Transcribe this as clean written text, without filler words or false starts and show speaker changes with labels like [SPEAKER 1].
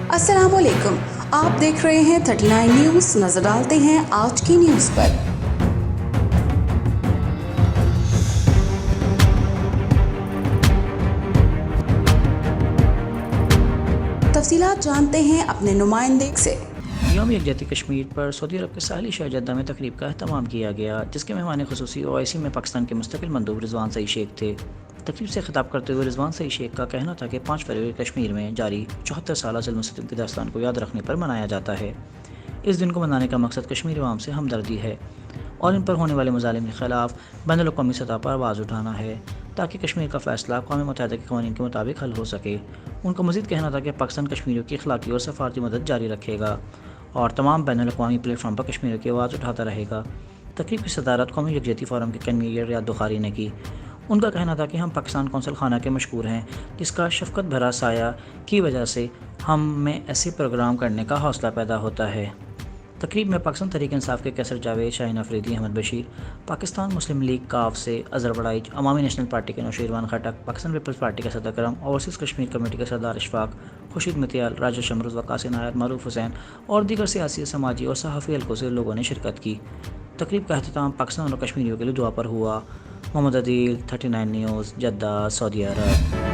[SPEAKER 1] अस्सलाम वालेकुम, आप देख रहे हैं 39 न्यूज़। नजर डालते हैं आज की न्यूज़ पर। तफसीलात जानते हैं अपने नुमाइंदे से।
[SPEAKER 2] यौम यकजहती कश्मीर पर सऊदी अरब के साहली शहर जद्दा में तकरीब का अहतमाम किया गया, जिसके मेहमान खुसूसी ओआईसी में पाकिस्तान के मुस्तकिल मंदूब रिजवान सईद शेख थे। तकरीब से खिताब करते हुए रिजवान सईद शेख का कहना था कि 5 फरवरी कश्मीर में जारी 74 साल जुल्म सितम की दास्तान को याद रखने पर मनाया जाता है। इस दिन को मनाने का मकसद कश्मीरी अवाम से हमदर्दी है और इन पर होने वाले मज़ालिम के ख़िलाफ़ बैनुल-अक़वामी सतह पर आवाज़ उठाना है, ताकि कश्मीर का फ़ैसला अक़वाम मुत्तहिदा के क़वानीन के मुताबिक हल हो सके। उनका मज़ीद कहना था कि पाकिस्तान कश्मीरियों की अखलाकी और सफ़ारती मदद जारी रखेगा और तमाम बैनुल-अक़वामी प्लेटफार्म पर कश्मीरियों की आवाज़ उठाता रहेगा। तकरीब की सदारत कौमी यकजहती फ़ोरम के कन्वीनर रियाद बुखारी ने की। उनका कहना था कि हम पाकिस्तान कौंसल खाना के मशकूर हैं, जिसका शफ़क़त भरा साया की वजह से हम में ऐसे प्रोग्राम करने का हौसला पैदा होता है। तकरीब में पाकिस्तान तहरीक इंसाफ के कैसर जावेद, शाहीन अफरीदी, अहमद बशीर, पाकिस्तान मुस्लिम लीग काफ से अज़हर बड़ाइच, अवामी नेशनल पार्टी के नौशीरवान खटक, पाकिस्तान पीपल्स पार्टी के सदर करम, ओवरसीज़ कश्मीर कमेटी के सरदार इशफाक, खुर्शीद मित्याल, राजा शमरुज़, वक़ास इनायत, मारूफ हुसैन और दीगर सियासी, समाजी और सहाफ़ी हल्कों से लोगों ने शिरकत की। तकरीब का अख्ताम पाकिस्तान और कश्मीरियों के लिए दुआ पर हुआ। मोहम्मद अदील, 39 न्यूज़, जद्दा, सऊदी अरब।